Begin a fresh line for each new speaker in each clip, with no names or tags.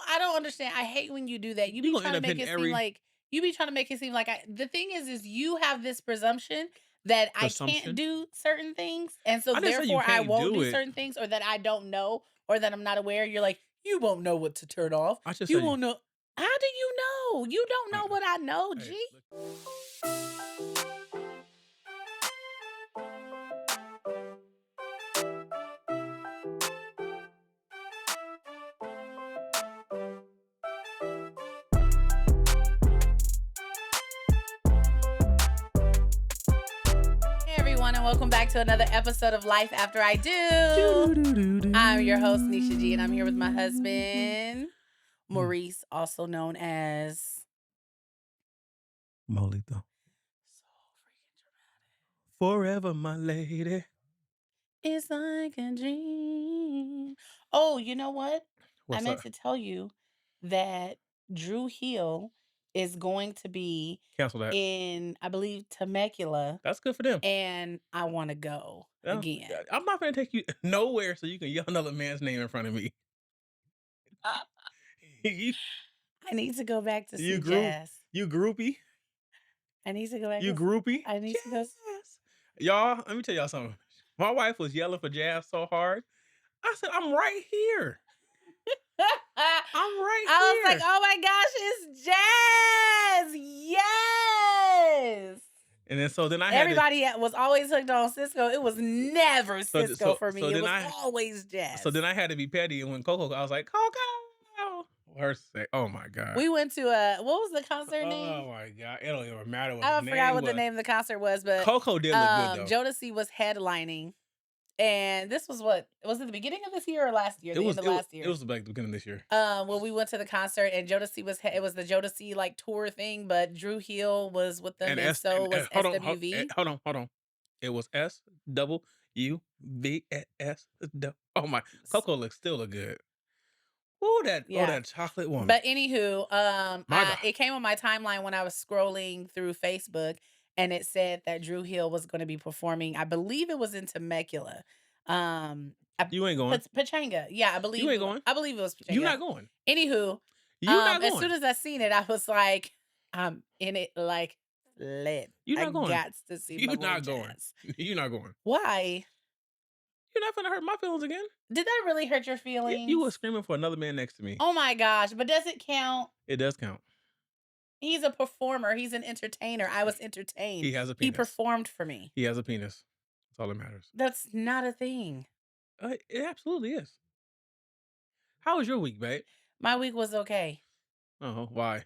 I don't understand. I hate when you do that. You
You
be
gonna
trying
end
to
up
make
hitting
it seem
every
like the thing is you have this presumption that I can't
presumption.
do certain things, and so
I didn't say you
therefore I
can't
won't
do
do
it.
certain things, or that I don't know, or that I'm not aware. You're like, you won't know what to turn off.
I just
You
said you.
won't know. How do you know? You don't
Uh,
know what I know,
hey,
G.
look.
Hey everyone, and welcome back to another episode of Life After I Do. I'm your host, Nisha G, and I'm here with my husband,
Mm,
Maurice, also known as
Molito.
so freaking dramatic.
Forever, my lady.
It's like a dream. Oh, you know what? I
What's
meant
up?
to tell you that Drew Hill is going to be
Cancel that.
in, I believe, Temecula,
That's good for them.
and I want to go
Yeah,
again.
I'm not gonna take you nowhere so you can yell another man's name in front of me.
Uh,
you,
I need to go back to
you
see
group,
Jazz.
you groupie,
I need to go back
you
to.
groupie.
I need to go.
Jazz. Y'all, let me tell y'all something. My wife was yelling for Jazz so hard. I said, I'm right here. I'm right
I was like,
here.
oh my gosh, it's Jazz. Yes.
And then so then I had to
Everybody was always hooked on Cisco. It was never
so
Cisco
so
for
so
me. It
then
was
I
always
so
Jazz.
then I had to be petty, and when Coco, I was like, Coco. Her say, oh my god.
We went to a what was the concert name?
Oh my god. It don't even matter what the
I forgot
name
what the
was.
name of the concert was, but
Coco did look good though.
Jodeci was headlining. And this was what was it the beginning of this year or last year?
It
The
was
end of
it was
last
it
year.
was like the beginning of this year.
When we went to the concert and Jodeci it was the Jodeci like tour thing, but Drew Hill was with them
And
and
S
so
and
was SWV.
hold on. It was SWVS. Oh my, Coco looks still look good.
Yeah.
That chocolate woman.
But anywho,
My God.
it came on my timeline when I was scrolling through Facebook, and it said that Drew Hill was going to be performing. I believe it was in Temecula,
You ain't going.
Pachanga. Yeah,
You ain't going.
I believe it was
You
Pachanga.
not going.
Anywho,
You not
as soon
going.
as I seen it, I was like, I'm in it like lit.
You
I
not going.
got to see my
You
boy
not going.
Jazz.
You not going.
Why?
You're not gonna hurt my feelings again.
Did that really hurt your
You
feelings?
were screaming for another man next to me.
Oh my gosh! But does it count?
It does count.
He's a performer, he's an entertainer, I was entertained.
He has a
He
penis.
performed for me.
He has a penis. That's all that matters.
That's not a thing.
It absolutely is. How was your week, babe?
My week was okay.
Oh, why?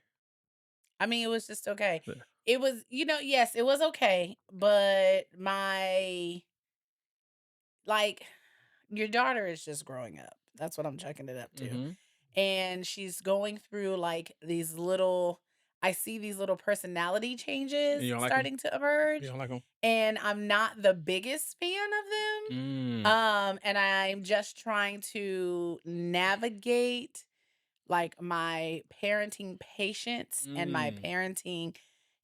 I mean, it was just okay.
Yeah.
It was, yes, it was okay, but my like, your daughter is just growing up. That's what I'm checking it up to.
Mhm.
And she's going through, like, these little I see these little personality
And
changes
you don't like him?
starting to
You
emerge,
don't like him?
and I'm not the biggest fan of them.
Mm.
And I'm just trying to navigate like my parenting patience and my
Mm.
parenting,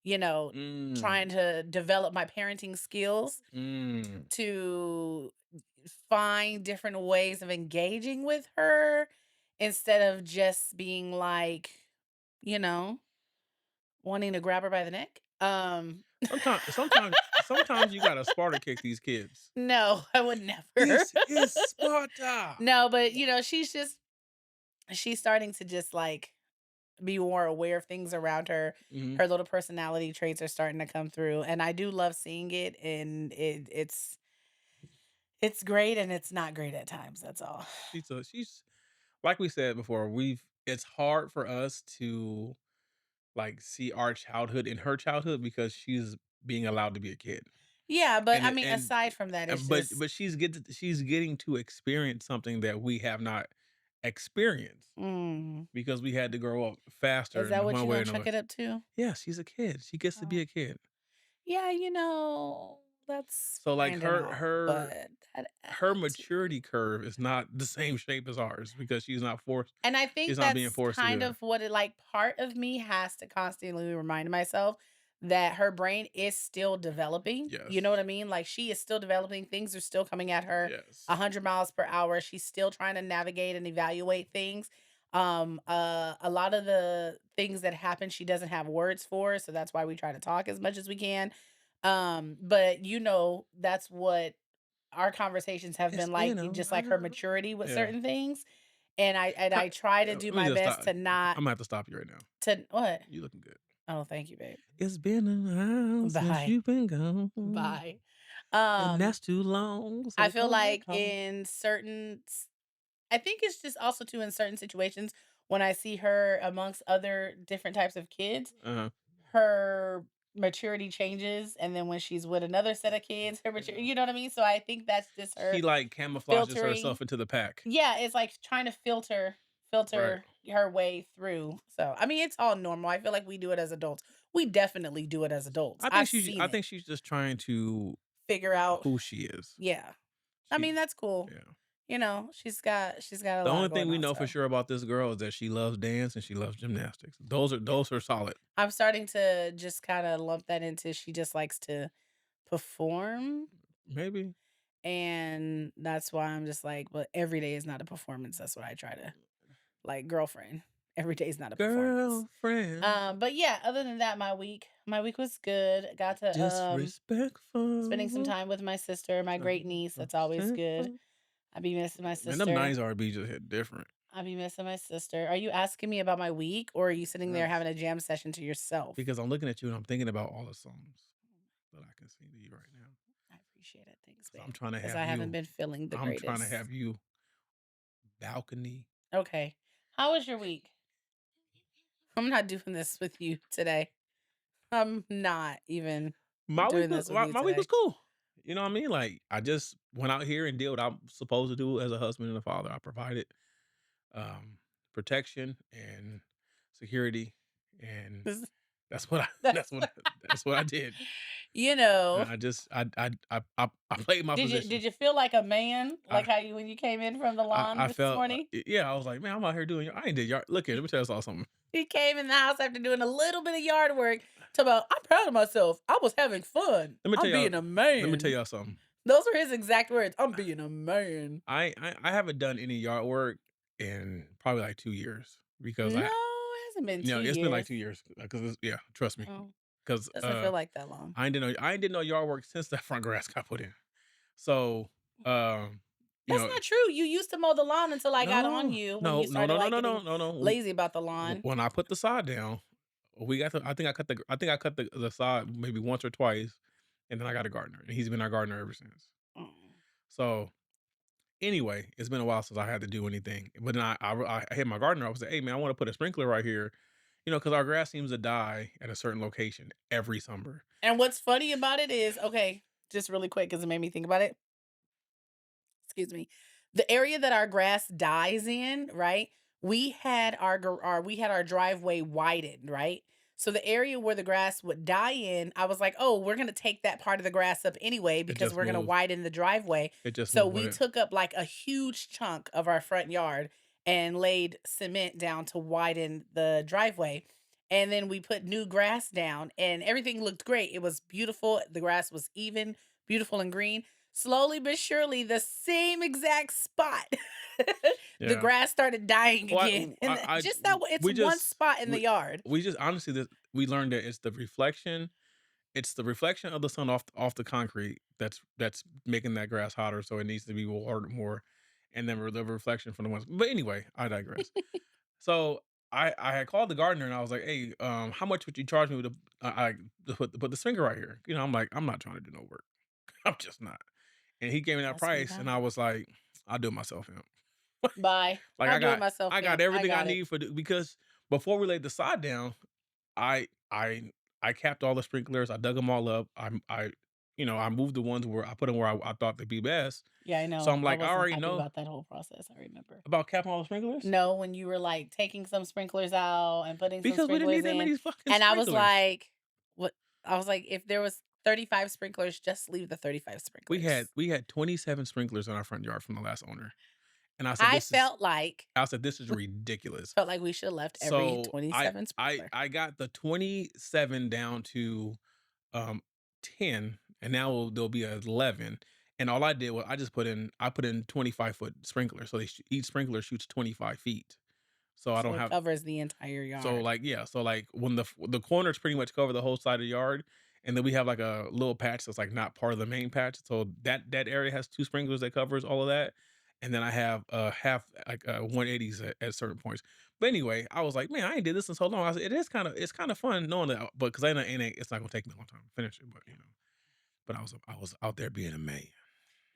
you know,
Mm.
trying to develop my parenting skills
Mm.
to find different ways of engaging with her instead of just being like, you know, wanting to grab her by the neck.
Sometimes you gotta Sparta kick these kids.
No, I would never.
This is Sparta.
No, but she's starting to just like be more aware of things around her.
Mhm.
Her little personality traits are starting to come through, and I do love seeing it. And it's great, and it's not great at times. That's all.
She's like we said before. It's hard for us to like see our childhood in her childhood because she's being allowed to be a kid.
Yeah, but
And
I
it
mean, aside from that, it's just
but she's getting to experience something that we have not experienced
mm,
because we had to grow up faster
is that
in
what
one
you
way or
gonna chuck
another.
it up to?
Yeah, she's a kid. She gets to be
Oh,
a kid.
yeah, that's
So like
fine and all, but that
her
attitude.
maturity curve is not the same shape as ours because
And I
she's
think
not being
that's
forced to do
kind
that.
of what it like part of me has to constantly remind myself that her brain is still developing. You know what
Yes.
I mean? Like she is still developing. Things are still coming at her
Yes.
100 miles per hour. She's still trying to navigate and evaluate things. A lot of the things that happen, she doesn't have words for, so that's why we try to talk as much as we can. But that's what our conversations have
It's
been like,
been a
just like her
while.
maturity with
Yeah.
certain things. And
Huh,
I try to
let
do
me
my
just
best
stop.
to not
Imma have to stop you right now.
to what?
You looking good.
Oh, thank you, babe.
It's been a while since
Bye.
you've been gone,
Bye.
and
Um,
that's too long,
I
so
feel
come back
like
home.
I think it's just also too in certain situations when I see her amongst other different types of kids,
Uh-huh.
her maturity changes, and then when she's with another set of kids, her
Yeah.
maturity, you know what I mean? So I think that's just
She,
her
like, camouflages
filtering.
herself into the pack.
Yeah, it's like trying to
Right.
filter her way through. So, I mean, it's all normal. I feel like we do it as adults. We definitely do it as adults. I've
I
seen it.
think she's just trying to
Figure out.
who she is.
Yeah. I
She
mean, that's cool.
Yeah.
She's got a
The only
lot
thing
going
we
on,
know for
so
sure about this girl is that she loves dance and she loves gymnastics.
yeah.
Those are solid.
I'm starting to just kind of lump that into she just likes to perform,
Maybe.
and that's why I'm just like, but every day is not a performance. That's what I try to like girlfriend. Every day is not a performance.
Girlfriend,
But yeah, other than that, my week was good. Got to spending some
disrespectful,
time with my sister, my
so
great niece. That's always good.
resentful.
I be missing my
Man, them
sister.
90s R&B just hit different.
I be missing my sister. Are you asking me about my week, or are you sitting there
Yes.
having a jam session to yourself?
Because I'm looking at you and I'm thinking about all the songs that I can sing to you right now.
I appreciate it. Thanks,
Because I'm
babe.
trying to
Because
have
I haven't
you
been feeling the
I'm trying to
greatest.
have you balcony.
Okay. How was your week? I'm not doing this with you today. I'm not even doing this with you
My week was
today.
cool. You know what I mean? Like, I just went out here and did what I'm supposed to do as a husband and a father. I provided, protection and security, and that's what I
That's
that's what I did.
you know.
I just I played my
Did
position.
you feel like a man, like
I
how you when you came in from the lawn
I
this
felt,
morning?
yeah, I was like, "Man, I'm out here doing I ain't did yard." Look here, let me tell you all something.
He came in the house after doing a little bit of yard work. Talk about, I'm proud of myself. I was having fun.
Let me tell
I'm
y'all
being a
let me tell
man.
y'all something.
Those were his exact words. I'm being a man.
I haven't done any yard work in probably, like, 2 years because
No, it hasn't been
you know,
2
it's been, like,
years.
2 years, 'cause it's yeah, trust me,
Oh,
'cause,
doesn't feel like that long.
I ain't did no yard work since that front grass got put in. So, um, you
That's
know
not true. You used to mow the lawn until I got on
no,
you when
no,
you
no,
started
no, no,
like
no, no,
getting
no, no,
lazy about the lawn.
when I put the sod down, we got the I think I cut the sod maybe once or twice, and then I got a gardener, and he's been our gardener ever since.
Mm.
So, anyway, it's been a while since I had to do anything, but then I hit my gardener, I was like, "Hey, man, I wanna put a sprinkler right here," you know, because our grass seems to die at a certain location every summer.
And what's funny about it is, okay, just really quick because it made me think about it. Excuse me. The area that our grass dies in, right? We had our driveway widened, right? So the area where the grass would die in, I was like, "Oh, we're going to take that part of the grass up anyway
It
because
just
we're going to
moved.
widen the driveway."
It just
So
moved with
we
it.
took up like a huge chunk of our front yard and laid cement down to widen the driveway. And then we put new grass down and everything looked great. It was beautiful. The grass was even, beautiful and green. Slowly but surely, the same exact spot, the
Yeah.
grass started dying again,
Well,
and
I
just that it's
we
one
just
spot in the yard.
we just honestly we learned that it's the reflection of the sun off the concrete that's making that grass hotter, so it needs to be watered more, and then the reflection from the ones. But anyway, I digress. So I had called the gardener and I was like, "Hey, how much would you charge me to put the sprinkler right here?" You know, I'm like, "I'm not trying to do no work. I'm just not." And he gave me that
Ask me
price, and
about
I
it.
was like, "I'll do it myself, him."
Bye.
Like
I'll do it myself,
I got
fam. I
everything I
got it.
need because before we laid the sod down, I I I capped all the sprinklers, I dug them all up, you know, I moved the ones where I put them where I thought they'd be best.
Yeah, I
So
know.
I'm
I
like, I
wasn't
already
happy
know
about that whole process. I remember.
about capping all the sprinklers
No, when you were like taking some sprinklers out and putting some
because we didn't
sprinklers
need that
in,
many fucking
and I was
sprinklers.
like, "What?" I was like, "If there was 35 sprinklers, just leave the 35 sprinklers."
We had 27 sprinklers in our front yard from the last owner, and
I felt like
I said, "This is ridiculous."
we should have left every
So
27 sprinkler.
I got the 27 down to, um, 10, and now there'll be 11, and all I did was I put in 25-foot sprinklers, so each sprinkler shoots 25 feet. so I
So
don't
it
have.
covers the entire
So,
yard.
like, yeah, so, like, when the corners pretty much cover the whole side of the yard, and then we have, like, a little patch that's, like, not part of the main patch, so that area has 2 sprinklers that covers all of that, and then I have, half, like, 180s at certain points. But anyway, I was like, "Man, I ain't did this in so long." I said, it's kinda fun knowing that, but 'cause I know it's not gonna take me a long time to finish it, but, but I was out there being a man.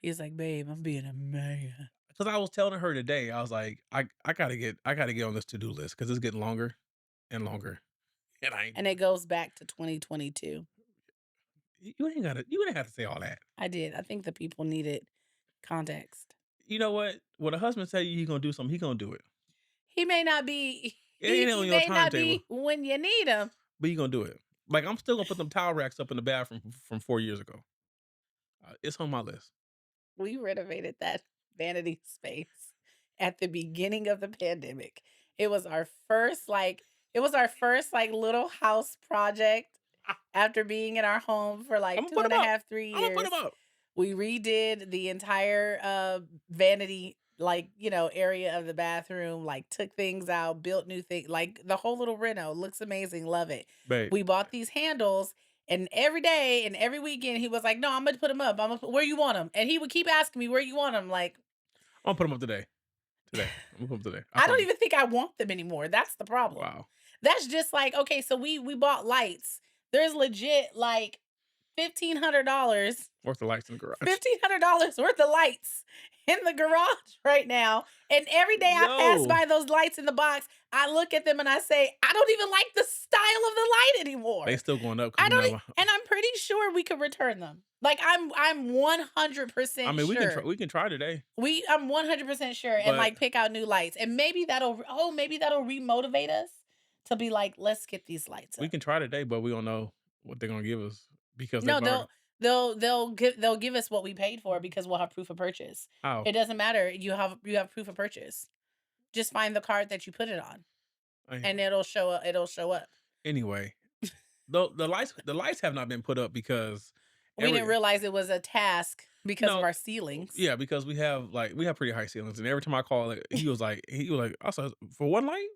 He's like, "Babe, I'm being a man."
'Cause I was telling her today, I was like, I gotta get on this to-do list because it's getting longer and longer, and I ain't
And it
doing
goes back to 2022.
you ain't have to say all that.
I did. I think the people needed context.
You know what? When a husband tell you he gonna do something, he gonna do it.
He may not be
It ain't
he
on your
may not
timetable,
be when you need him.
but he gonna do it. Like, I'm still gonna put them towel racks up in the bathroom from 4 years ago. It's on my list.
We renovated that vanity space at the beginning of the pandemic. It was our first like little house project after being in our home for like
Imma
two
put
and
them
a
up.
half, three
Imma put them
years.
up.
We redid the entire vanity area of the bathroom, like took things out, built new things, like the whole little reno looks amazing, love it.
Babe,
We bought these handles and every day and every weekend he was like, "No, I'm gonna put them up. Where you want them?" And he would keep asking me, "Where you want them?" Like,
Imma put them up today. Today. Imma put 'em today. I
I don't
promise.
even think I want them anymore. That's the problem.
Wow.
That's just like, okay, so we bought lights. There's legit like $1,500
Worth the lights in the garage.
$1,500 worth of lights in the garage right now. And every day I pass
Yo,
by those lights in the box, I look at them and I say, I don't even like the style of the light
they
anymore.
still going up because
I
we
don't
not
and I'm pretty sure we could return them. Like I'm
I
100%
mean,
sure.
we can try today,
I'm 100% sure and
but
like pick out new lights. And maybe that'll remotivate us to be like, let's get these lights
we
up.
can try today, but we don't know what they're gonna give us because
No,
they've already
they'll give us what we paid for because we'll have proof of purchase.
how?
It doesn't matter. You have proof of purchase. Just find the card that you put it on, and
Anyway.
it'll show up.
Anyway, the lights have not been put up because
We didn't
every
realize it was a task because of
no,
our ceilings.
yeah, because we have pretty high ceilings, and every time I call it, he was like, "I said for one light?"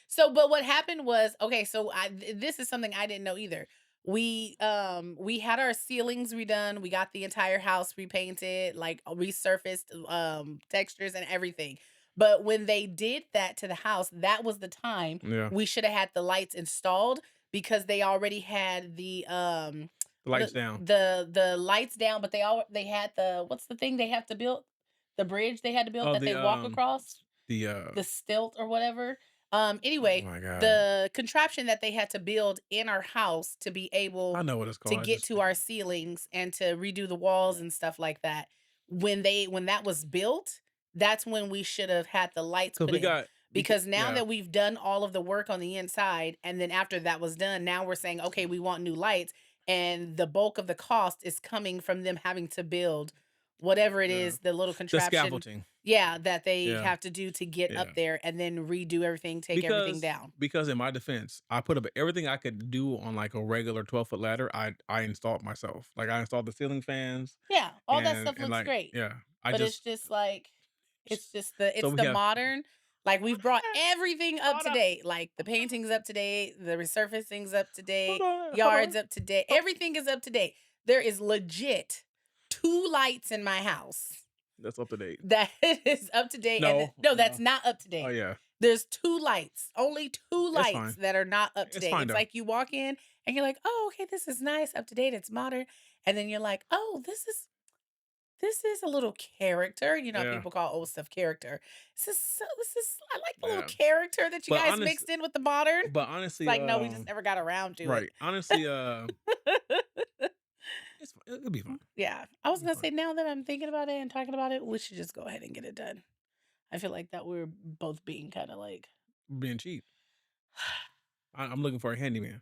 So, but what happened was, okay, so this is something I didn't know either. We had our ceilings redone. We got the entire house repainted, like resurfaced textures and everything. But when they did that to the house, that was the time
Yeah,
we should have had the lights installed because they already had
the lights down.
the lights down, but they had the what's the thing they have to build? The bridge they had to build
Oh,
that they walk across?
the
The stilt or whatever.
oh
Anyway,
my god,
the contraption that they had to build in our house to be
I
able
know what it's
to
called. I
get
just
to our ceilings and to redo the walls and stuff like that. When that was built, that's when we should have had the lights
because
put
we
in.
got because
Because now
yeah,
that we've done all of the work on the inside, and then after that was done, now we're saying, okay, we want new lights. And the bulk of the cost is coming from them having to build whatever it
yeah,
is, the little
the
contraption,
scaffolding.
yeah, that they
Yeah,
have to do to get
yeah.
up there and then redo everything, take everything
Because
down.
because in my defense, I put up everything I could do on, like, a regular 12-foot ladder, I installed myself. Like, I installed the ceiling fans
Yeah, all that stuff
and,
looks
like
great,
yeah, I
but it's
just
just like
so
it's
we
the
have
modern, like, we've brought everything up
hold
to
up,
date, like, the painting's up to date, the resurfacing's up to
hold
date,
on, hold
yard's
on.
up to date,
Oh,
everything is up to date. There is legit 2 lights in my house
that's up to date.
that is up to date, and
No,
no, that's
no.
not up to
Oh,
date.
yeah.
There's 2 lights, only 2
It's
lights
fine.
that are not up to
It's
date.
fine,
It's
though.
like you walk in and you're like, "Oh, okay, this is nice, up to date, it's modern." And then you're like, "Oh, this is a little character." You know how
Yeah,
people call old stuff character. This is I like the little
yeah.
character that you
But
guys
honest
mixed in with the modern.
but
It's
honestly,
like, no, we just never got around to it.
right. Honestly, it'll be fine.
Yeah. I was
It'll be
gonna
fine.
say now that I'm thinking about it and talking about it, we should just go ahead and get it done. I feel like that we're both being kind of like,
Being cheap. I'm looking for a handyman.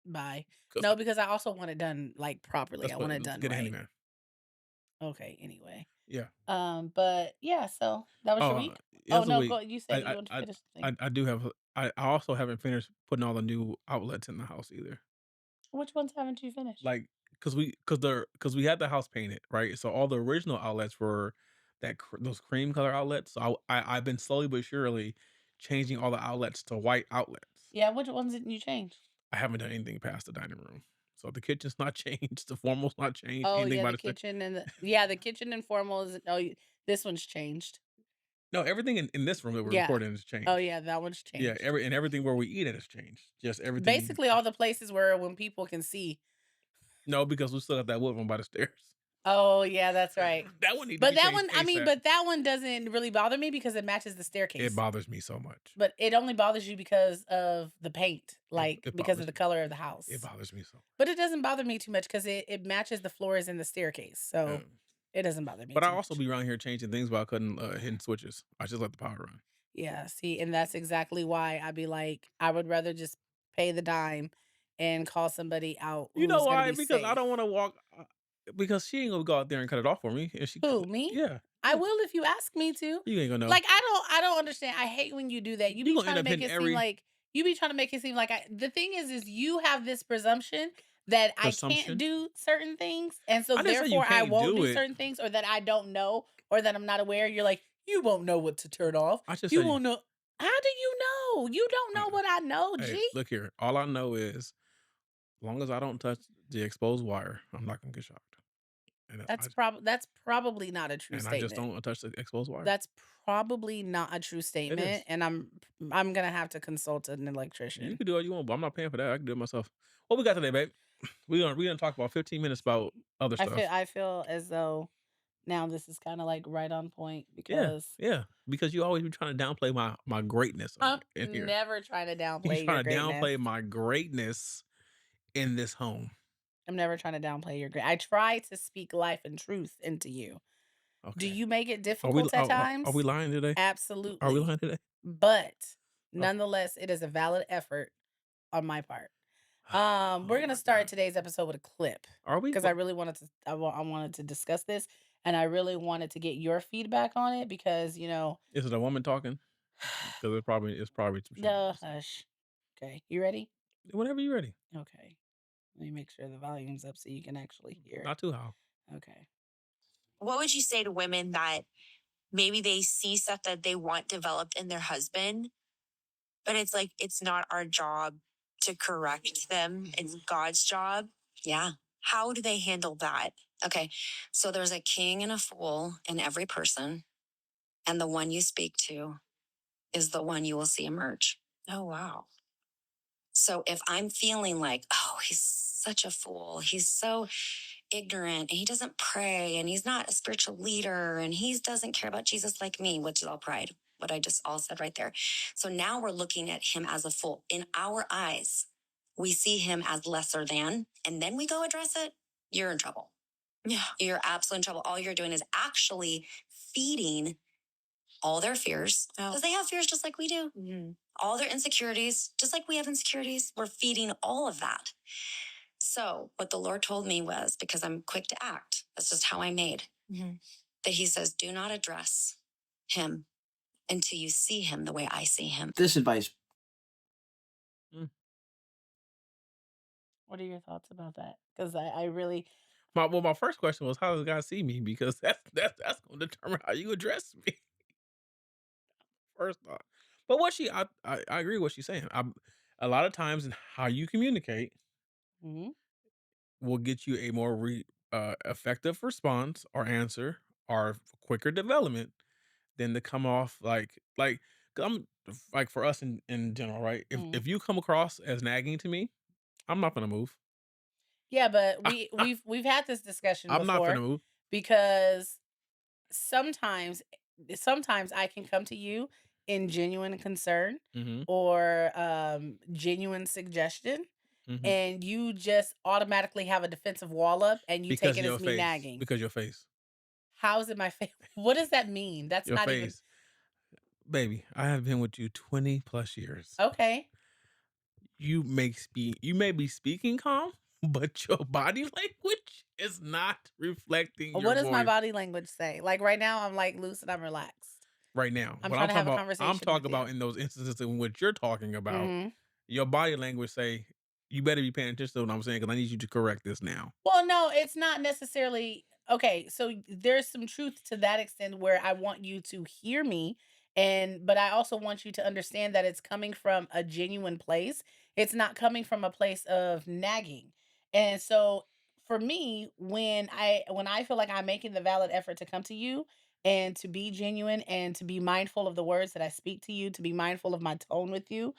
bye.
'Cause
No, because I also want it done like properly. I want it
let's
done
get a
right.
handyman.
Okay, anyway.
Yeah.
But yeah, so that was your
Oh,
week?
the
Oh
other
no,
week,
go you said you
I
want to
I I
finish the thing.
I do have I also haven't finished putting all the new outlets in the house either.
Which ones haven't you finished?
Like, cause we had the house painted, right? So all the original outlets were those cream color outlets. So I've been slowly but surely changing all the outlets to white outlets.
Yeah, which ones didn't you change?
I haven't done anything past the dining room. So the kitchen's not changed, the formal's not changed,
Oh,
anything
yeah,
about
the
it.
kitchen and the kitchen and formal is this one's changed.
No, everything in this room that we're
Yeah.
recording has
Oh,
changed.
yeah, that one's
Yeah,
changed.
everything where we eat it has changed. Just everything.
Basically, all the places where when people can see.
No, because we still got that wood one by the stairs.
Oh, yeah, that's right.
That one need to
But
be
that
changed
one I mean,
ASAP.
but that one doesn't really bother me because it matches the
It
staircase.
bothers me so much.
But it only bothers you because of the paint,
It
like,
it
because of
bothers
the
me.
color of the
It
house.
bothers me so
But it doesn't bother me too much because it matches the floors in the staircase,
much.
so it doesn't bother me
But I
too
also
much.
be around here changing things while cutting hidden switches. I just let the power run.
Yeah, see, and that's exactly why I'd be like, I would rather just pay the dime and call somebody out
You know
who's gonna
why?
be
Because I don't
safe.
want to walk. Because she ain't gonna go out there and cut it off for me. And she,
Who, me?
yeah,
I
yeah,
will if you ask me to.
you ain't gonna know.
Like, I don't understand. I hate when you do that. You
You
be
gonna
trying
end
to
up
make
hitting
it seem
every
like you be trying to make it seem like the thing is you have this presumption that I can't
presumption.
do certain things, and so
I didn't say you
therefore I
can't
won't
do
do
it.
certain things, or that I don't know, or that I'm not aware. You're like, you won't know what to turn off.
I just
You
said you.
won't know. How do you know? You don't
Uh,
know what I know,
hey,
G.
look here. All I know is, as long as I don't touch the exposed wire, I'm not gonna get shocked. And
That's probably not a true
I just
statement.
don't touch the exposed wire.
That's probably not a true
It
statement,
is.
and I'm gonna have to consult an
You
electrician.
can do all you want, but I'm not paying for that. I can do it myself. What we got today, babe? We gonna talk about 15 minutes about other stuff.
I feel as though now this is kinda, like, right on point
Yeah,
because
yeah. Because you always be trying to downplay my greatness
I'm
in here.
never trying to
You
downplay your
trying to
greatness.
downplay my greatness in this home.
I'm never trying to downplay your great I try to speak life and truth into you. Do
Okay.
you make it
Are we
difficult at
are we
times?
lying today? Are we
Absolutely.
lying today?
But
Oh.
nonetheless, it is a valid effort on my part. We're
Oh
gonna
my
start
god.
today's episode with a clip
Are we?
because I really wanted to. I wanted to discuss this, and I really wanted to get your feedback on it because
Is it a woman talking? Because it's probably some shit about
the
to say.
hush. Okay, you ready?
Whenever you're ready.
Okay, let me make sure the volume's up so you can actually hear.
Not too how.
Okay.
What would you say to women that maybe they see stuff that they want developed in their husband, but it's like it's not our job to correct them, it's God's job? Yeah. How do they handle that? Okay. So there's a king and a fool in every person, and the one you speak to is the one you will see emerge. Oh, wow. So if I'm feeling like, oh, he's such a fool, he's so ignorant and he doesn't pray and he's not a spiritual leader and he doesn't care about Jesus like me, which is all pride, what I just all said right there. So now we're looking at him as a fool. In our eyes, we see him as lesser than, and then we go address it. You're in trouble. Yeah. You're absolutely in trouble. All you're doing is actually feeding all their fears because they have fears just like we do. Mm-hmm. All their insecurities, just like we have insecurities. We're feeding all of that. So what the Lord told me was, because I'm quick to act, that's just how I made, that he says, do not address him until you see him the way I see him.
This advice.
Mm.
What are your thoughts about that? Because I really
My first question was, how does God see me? Because that's gonna determine how you address me. First thought. But I agree with what she's saying. A lot of times in how you communicate
Mhm,
will get you a more effective response or answer or quicker development than to come off like 'cause I'm like for us in general, right?
mhm.
If you come across as nagging to me, I'm not gonna move.
Yeah, but we've had this discussion
I'm not gonna
before
move.
because sometimes sometimes I can come to you in genuine concern
Mhm.
or genuine suggestion,
Mhm.
and you just automatically have a defensive wall up and you take
Because
it
of
as
your
me
face.
nagging.
Because your face.
How is it my face? What does that mean? That's
Your
not even
face. Baby, I have been with you 20 plus years.
okay.
You may be speaking calm, but your body language is not reflecting
What
your
does my
voice
body language say? Like right now, I'm like loose and I'm relaxed.
right now.
I'm
What
trying
I'm
to
talking
have a
about, I'm
conversation
talking
with you.
about in those instances in which you're talking about,
Hmm.
your body language say, you better be paying attention to what I'm saying because I need you to correct this now.
Well, no, it's not necessarily okay. So there's some truth to that extent where I want you to hear me And but I also want you to understand that it's coming from a genuine place. It's not coming from a place of nagging. And so for me, when I feel like I'm making the valid effort to come to you and to be genuine and to be mindful of the words that I speak to you, to be mindful of my tone with you,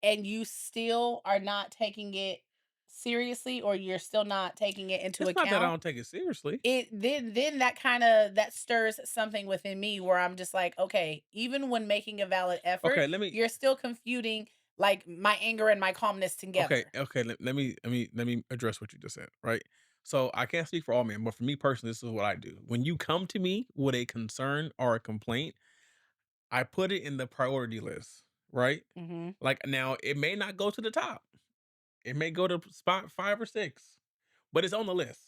and you still are not taking it seriously, or you're still not taking it into
It's not that I
account,
don't take it seriously.
it then that kinda that stirs something within me where I'm just like, "Okay, even when making a valid effort,
Okay, let me
you're still confuting, like, my anger and my calmness
okay,
together."
okay, let me address what you just said, right? So I can't speak for all men, but for me personally, this is what I do. When you come to me with a concern or a complaint, I put it in the priority list, right?
Mhm.
Like now it may not go to the top. It may go to spot 5 or 6, but it's on the list,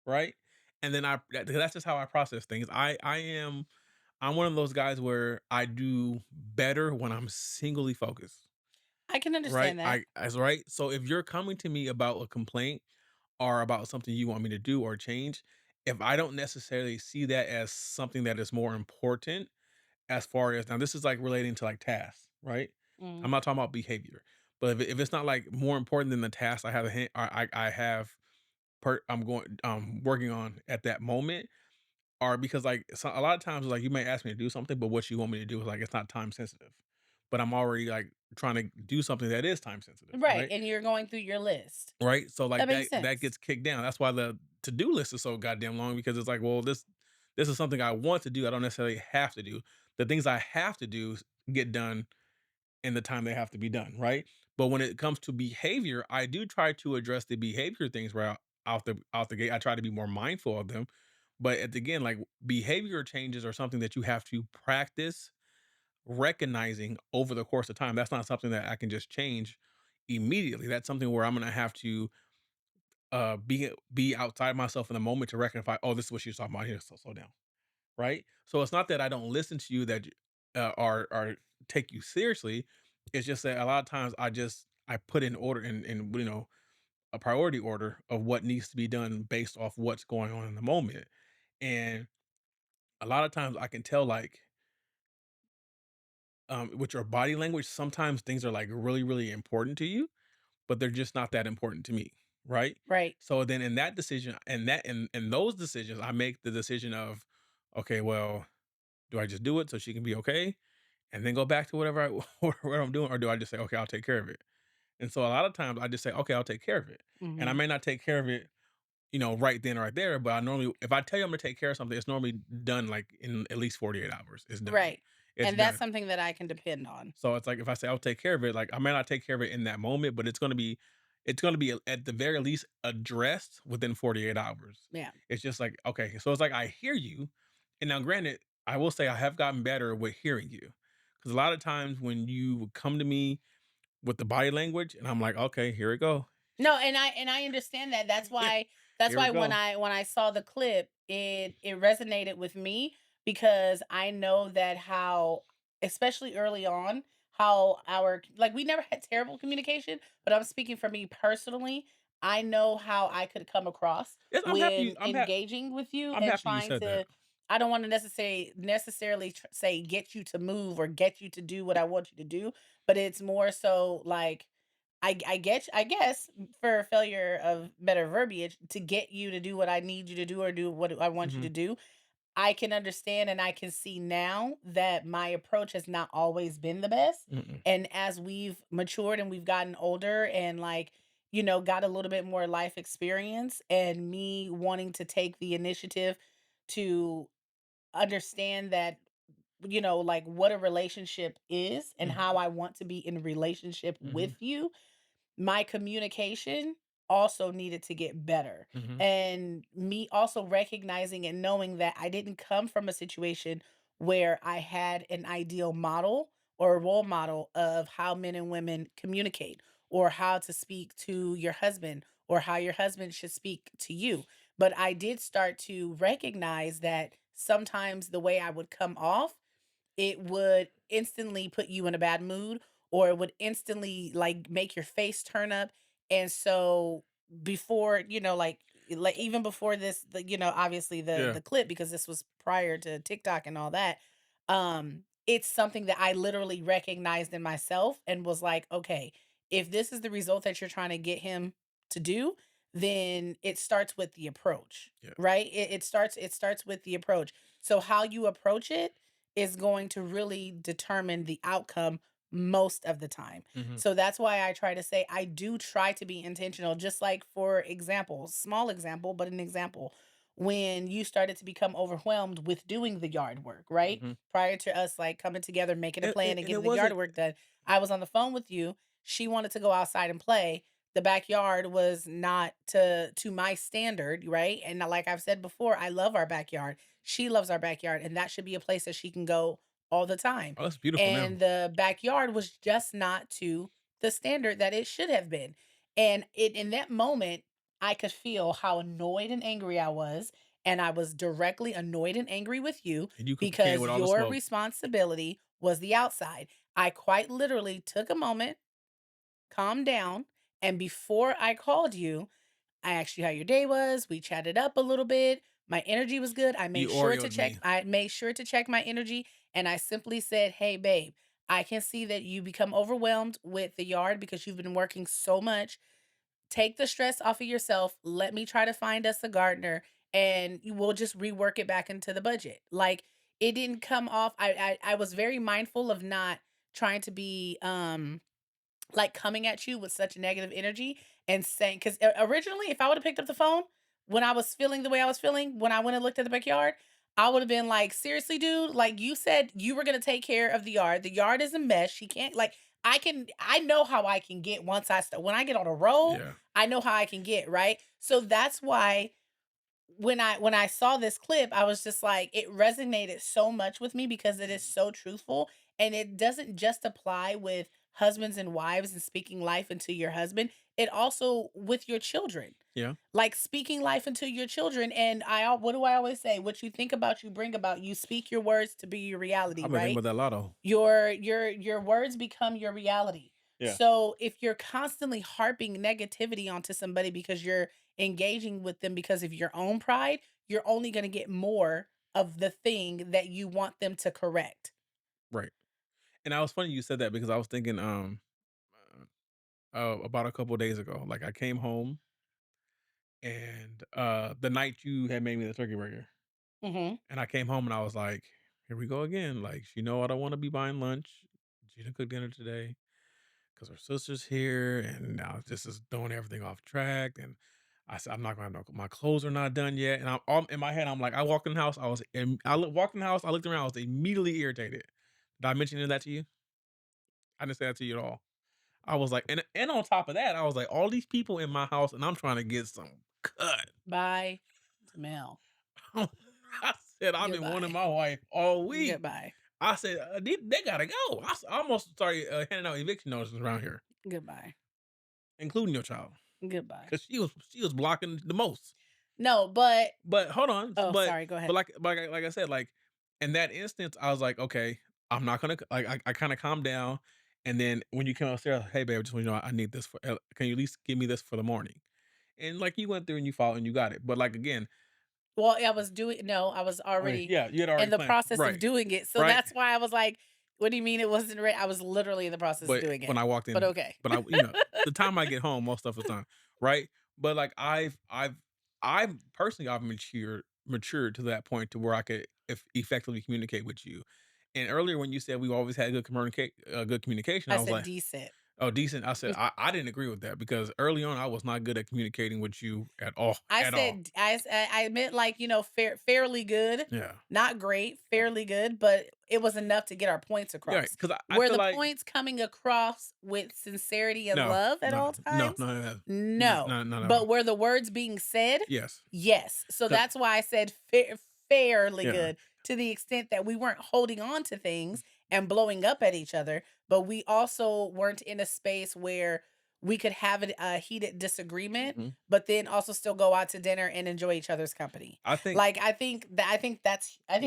right? And then that's just how I process things. I'm one of those guys where I do better when I'm singly focused.
I can
Right?
understand that.
I as right. So if you're coming to me about a complaint or about something you want me to do or change, if I don't necessarily see that as something that is more important as far as now this is like relating to like tasks, right? I'm
Mhm.
not talking about behavior. But if it's not like more important than the task I have a hand, I have I'm going working on at that moment, or because like a lot of times like you may ask me to do something, but what you want me to do is like it's not time sensitive. But I'm already like trying to do something that is time sensitive,
Right,
right?
and you're going through your list.
Right? So,
That
like,
makes
that
sense.
gets kicked down. That's why the to-do list is so goddamn long because it's like, well, this is something I want to do, I don't necessarily have to do. The things I have to do get done in the time they have to be done, right? But when it comes to behavior, I do try to address the behavior things right out the gate. I try to be more mindful of them. But at the again, like, behavior changes are something that you have to practice recognizing over the course of time. That's not something that I can just change immediately. That's something where I'm gonna have to be outside myself in the moment to rectify, oh, this is what she was talking about here. So slow down. Right. So it's not that I don't listen to you that or take you seriously. It's just that a lot of times I put in order in a priority order of what needs to be done based off what's going on in the moment. And a lot of times I can tell like with your body language, sometimes things are like really, really important to you but they're just not that important to me, right?
Right.
So then in that decision and that in those decisions, I make the decision of, okay, well, do I just do it so she can be okay and then go back to whatever whatever I'm doing, or do I just say, okay, I'll take care of it? And so a lot of times I just say, okay, I'll take care of it, and I
Mhm.
may not take care of it, right then or right there, but I normally if I tell you I'm gonna take care of something, it's normally done like in at least 48 hours. It's done.
Right.
It's
And that's
done.
something that I can depend on.
So it's like if I say I'll take care of it, like I may not take care of it in that moment, but it's gonna be at the very least addressed within 48 hours.
Yeah.
It's just like, okay, so it's like I hear you. And now granted, I will say I have gotten better with hearing you. Because a lot of times when you would come to me with the body language and I'm like, okay, here we go.
No, and I understand that. That's
Yeah,
why that's
here we
why when
go.
I saw the clip, it resonated with me because I know that how, especially early on, how our like we never had terrible communication, but I'm speaking for me personally. I know how I could come across
Yes,
when engaging with you
I'm
and
happy you
trying
said that.
to. I don't want to necessarily say get you to move or get you to do what I want you to do, but it's more so like I guess for failure of better verbiage to get you to do what I need you to do or do what I want you to
Mhm,
do. I can understand and I can see now that my approach has not always been the best.
mm-mm,
And as we've matured and we've gotten older and like, got a little bit more life experience and me wanting to take the initiative to understand that, like what a relationship is and how
mhm,
I want to be in relationship with
mhm,
you, my communication also needed to get better.
mhm,
And me also recognizing and knowing that I didn't come from a situation where I had an ideal model or a role model of how men and women communicate or how to speak to your husband or how your husband should speak to you. But I did start to recognize that sometimes the way I would come off, it would instantly put you in a bad mood or it would instantly like make your face turn up. And so before, like even before this, obviously the
yeah,
the clip because this was prior to TikTok and all that. It's something that I literally recognized in myself and was like, okay, if this is the result that you're trying to get him to do, then it starts with the approach,
Yeah.
right? It starts with the approach. So how you approach it is going to really determine the outcome most of the time.
Mhm.
So that's why I try to say I do try to be intentional, just like for example, small example, but an example. When you started to become overwhelmed with doing the yard work, right?
Mhm.
Prior to us like coming together, making a plan and
And it
getting the yard
wasn't
work done, I was on the phone with you. She wanted to go outside and play. The backyard was not to my standard, right? And like I've said before, I love our backyard. She loves our backyard, and that should be a place that she can go all the time.
oh, it's beautiful now.
And the backyard was just not to the standard that it should have been. And it in that moment, I could feel how annoyed and angry I was. And I was directly annoyed and angry with you
And you came
because
with all the
your
smoke.
responsibility was the outside. I quite literally took a moment, calmed down, and before I called you, I asked you how your day was. We chatted up a little bit. My energy was good.
You Oreoed me.
I made sure to check my energy and I simply said, "Hey babe, I can see that you become overwhelmed with the yard because you've been working so much. Take the stress off of yourself. Let me try to find us a gardener and you will just rework it back into the budget." Like it didn't come off. I was very mindful of not trying to be like coming at you with such negative energy and saying, because originally if I would have picked up the phone when I was feeling the way I was feeling when I went and looked at the backyard, I would have been like, seriously dude, like you said you were going to take care of the yard is a mess, she can't like, I know how I can get once I start when I get on a roll.
Yeah.
I know how I can get, right? So that's why when I saw this clip, I was just like, it resonated so much with me because it is so truthful. And it doesn't just apply with husbands and wives and speaking life into your husband. It also with your children.
Yeah.
Like speaking life into your children. And what do I always say? What you think about, you bring about. You speak your words to be your reality,
I've been thinking
right?
about that lotto.
Your words become your reality.
Yeah.
So if you're constantly harping negativity onto somebody because you're engaging with them because of your own pride, you're only going to get more of the thing that you want them to correct.
Right. And I was funny you said that because I was thinking, about a couple days ago. Like I came home and the night you had made me the turkey burger.
Mhm.
And I came home and I was like, here we go again. Like, she know I don't want to be buying lunch. She didn't cook dinner today because her sister's here. And now this is throwing everything off track. And I said, I'm not going to have my clothes are not done yet. And I'm all, in my head, I'm like, I walked in the house. Walked in the house. I looked around. I was immediately irritated. Did I mention that to you? I didn't say that to you at all. I was like, and on top of that, I was like, all these people in my house and I'm trying to get some cut.
Bye. Jamel.
I said, I've been wanting
Goodbye.
my wife all week.
Goodbye.
I said, they gotta go. I almost started handing out eviction notices around here,
Goodbye.
including your child,
Goodbye.
because she was blocking the most.
No, but
But hold on,
oh, sorry, go ahead.
like I said, like in that instance, I was like, okay, I'm not gonna like I kind of calmed down, and then when you came upstairs, hey babe, just want you to know I need this for. Can you at least give me this for the morning? And like you went through and you followed and you got it. But like again,
Well, I was doing no, I was
okay,
already
yeah, you had
in
already
the
planned,
process of
right,
doing it. So
right.
that's why I was like, "What do you mean it wasn't ready?" I was literally in the process of
But
doing
when
it.
I walked
But
in,
okay.
but the time I get home most of the time, right? But like I've personally I've matured to that point to where I could effectively communicate with you. And earlier when you said we always had good communication,
I
I was
said
like,
decent.
oh, decent. I said I didn't agree with that because early on I was not good at communicating with you at all,
I
at all.
said I meant like, fairly good,
Yeah,
not great,
yeah,
fairly good, but it was enough to get our points
yeah.
across.
Because I
Were
feel
the
like
points coming across with sincerity and
no,
love at
no,
all
no,
times?
none of that,
No.
none at all.
But were the words being said?
Yes,
Yes. So
'cause-
that's why I said fairly
yeah.
good, to the extent that we weren't holding on to things and blowing up at each other, but we also weren't in a space where we could have a heated disagreement,
Mhm.
but then also still go out to dinner and enjoy each other's company.
I think
Like I think
yeah,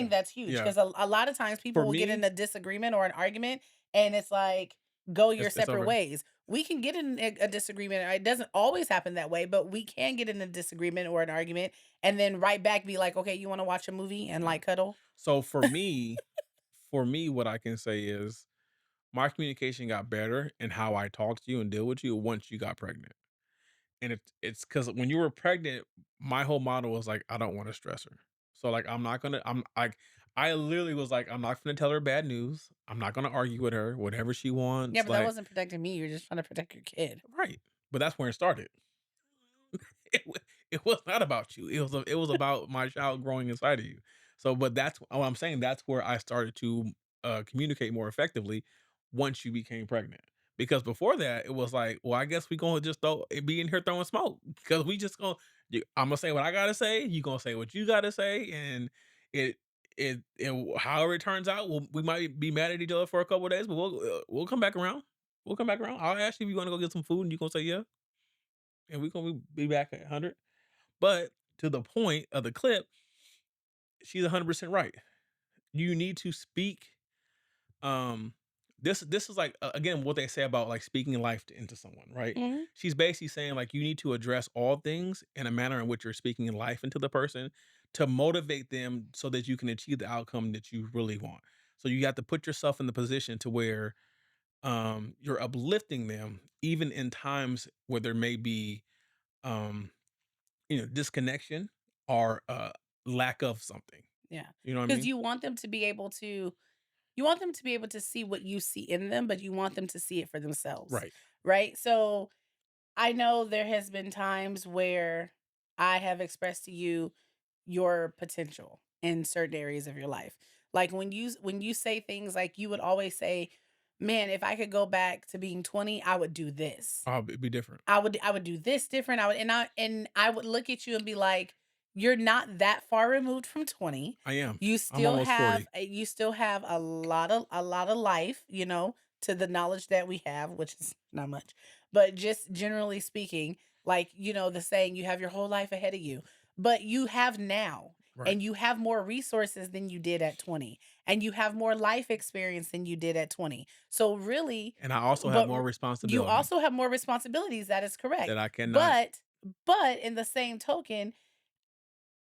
that's huge
yeah.
because a lot of times people
For
will get in
me,
a disagreement or an argument and it's like go your
it's
separate
over.
ways. We can get in a disagreement. It doesn't always happen that way, but we can get in a disagreement or an argument and then right back be like, okay, you want to watch a movie and
Yeah.
like cuddle?
So for me, for me, what I can say is my communication got better in how I talk to you and deal with you once you got pregnant. And it's because when you were pregnant, my whole model was like, I don't want to stress her. So like I'm not gonna I'm like I literally was like, I'm not gonna tell her bad news. I'm not gonna argue with her, whatever she
Yeah,
wants.
but that
Like,
wasn't protecting me. You're just trying to protect your kid.
right. But that's where it started. it, it was not about you. It was about my child growing inside of you. So, but that's what I'm saying. That's where I started to communicate more effectively once you became pregnant. Because before that, it was like, well, I guess we gonna just throw be in here throwing smoke because we just gonna. I'm gonna say what I gotta say. You gonna say what you gotta say, and it however it turns out, we might be mad at each other for a couple of days, but we'll come back around. We'll come back around. I'll ask you if you want to go get some food, and you gonna say yeah, and we gonna be back at 100. But to the point of the clip, she's 100% right. You need to speak. Um, this is like again what they say about like speaking life into someone, right?
Mhm.
She's basically saying like you need to address all things in a manner in which you're speaking life into the person to motivate them so that you can achieve the outcome that you really want. So you have to put yourself in the position to where you're uplifting them even in times where there may be um disconnection or lack of something.
Yeah,
You know what I
because
mean?
you want them to be able to you want them to be able to see what you see in them, but you want them to see it for themselves,
Right.
right? So I know there has been times where I have expressed to you your potential in certain areas of your life. Like when you say things like you would always say, "Man, if I could go back to being 20, I would do this."
Oh, it'd be different.
I would do this different. And I would look at you and be like, "You're not that far removed from 20.
I am. I'm
You still have a lot of life, you know, to the knowledge that we have, which is not much. But just generally speaking, like, you know, the saying you have your whole life ahead of you, but you have now.
right.
And you have more resources than you did at 20. And you have more life experience than you did at 20. So really,
And I also have
but
more
you
responsibilities
also have more responsibilities, that is
that
correct.
I cannot.
But in the same token,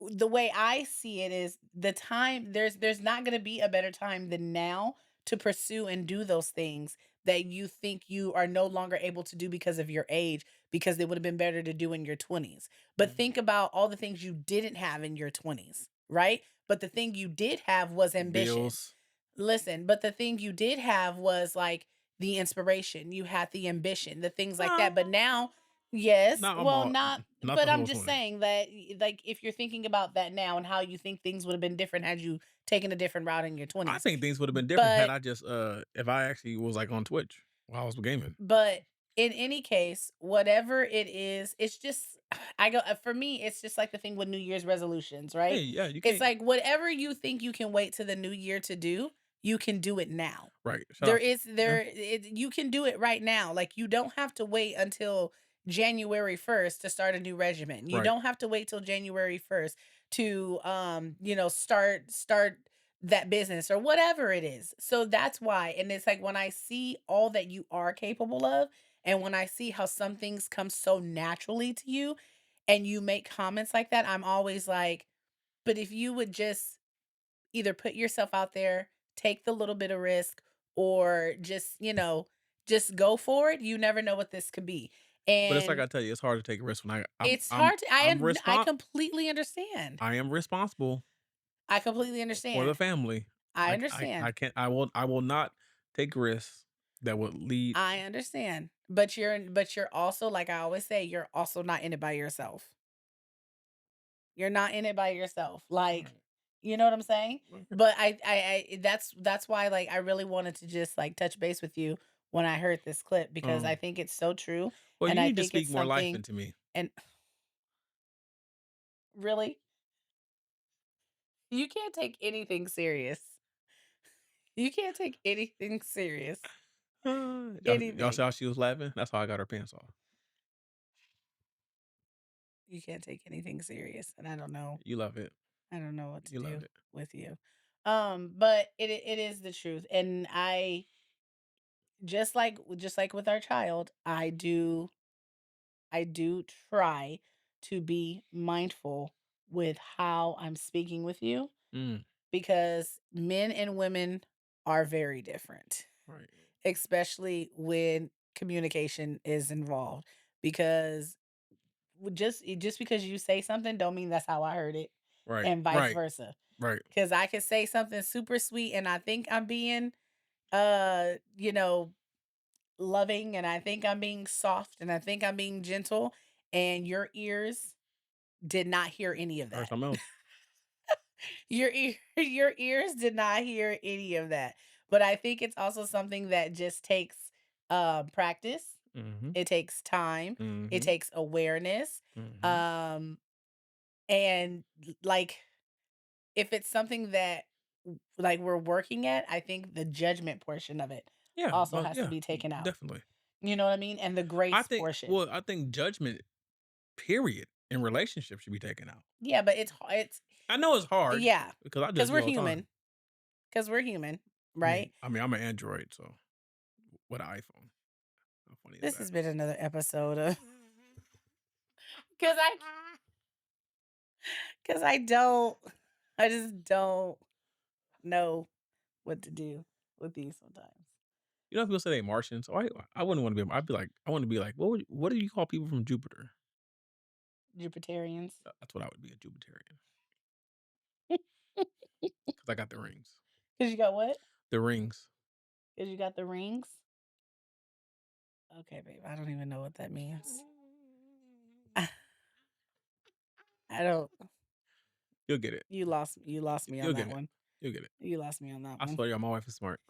the way I see it is the time there's not going to be a better time than now to pursue and do those things that you think you are no longer able to do because of your age because they would have been better to do in your 20s. But
Mm.
think about all the things you didn't have in your 20s, right? But the thing you did have was ambition.
Bills.
Listen, but the thing you did have was like the inspiration. You had the ambition, the things like that. But
No,
now, yes,
not
well,
about
not,
not
but
the
I'm
whole
just
20.
saying that, like, if you're thinking about that now and how you think things would have been different had you taken a different route in your
I
20s.
think things would have been different had
But
I just if I actually was like on Twitch while I was gaming.
But in any case, whatever it is, it's just I go for me, it's just like the thing with New Year's resolutions,
Hey,
right?
yeah, you
It's
can't.
like whatever you think you can wait to the new year to do, you can do it now.
Right. Shout
There
out to
is
yeah.
you can do it right now. Like you don't have to wait until January 1st to start a new regimen. You
Right.
don't have to wait till January 1st to you know, start that business or whatever it is. So that's why. And it's like when I see all that you are capable of, and when I see how some things come so naturally to you and you make comments like that, I'm always like, but if you would just either put yourself out there, take the little bit of risk, or just, you know, just go for it, you never know what this could be.
But it's like
And
I tell you, it's hard to take risks when
it's hard to I
I'm
completely understand.
I am responsible
I completely
for the
understand.
family.
I understand.
I can't I will not take risks that would lead.
I understand. But you're also, like I always say, you're also not in it by yourself. You're not in it by yourself. Like,
Right.
you know what I'm saying?
Okay.
But that's why, like, I really wanted to just like touch base with you when I heard this clip because I
Um,
think it's so true
well,
and
you
I
need to
think
speak
it's
more life
something.
into me.
And really, you can't take anything serious. You can't take anything serious.
Y'all
Anything.
saw how she was laughing? That's how I got her pants off.
You can't take anything serious and
You love it.
I don't know what to
You love
do
it.
with you. But it is the truth. And I just like with our child, I do try to be mindful with how I'm speaking with you
Mm,
because men and women are very different,
Right.
especially when communication is involved because just because you say something don't mean that's how I heard it
Right.
and vice
Right.
versa.
Right.
Cuz I could say something super sweet and I think I'm being you know, loving and I think I'm being soft and I think I'm being gentle and your ears did not hear any of
Or
that.
something else.
Your ears did not hear any of that. But I think it's also something that just takes practice.
Mhm.
It takes time. It
Mhm.
takes awareness.
Mhm.
Um and like if it's something that like we're working at, I think the judgment portion of it
Yeah,
also
well,
has to
yeah,
be taken out.
definitely.
You know what I mean? And the
I
grace
think
portion.
well, I think judgment, period, in relationships should be taken out.
Yeah, but it's
I know it's hard
yeah,
because I
cuz
judge
we're
you all the time.
human. Cuz we're human,
I
right?
mean I mean, I'm an Android, so with an iPhone. How funny is
This
that?
has been another episode of cuz I cuz I just don't know what to do with these sometimes.
You know, people say they Martians, so I wouldn't wanna be I'd be like I wanna be like, what do you call people from Jupiter?
Jupiterians.
That's what I would be, a Jupiterian,
Cuz
because I got the rings.
you got what?
The rings.
Cuz you got the rings? Okay, babe. I don't even know what that means. I don't
You'll get it.
you lost me on
You'll
that
get it.
one.
You'll get it.
You lost me on that
I
one.
swear to God, my wife is smart.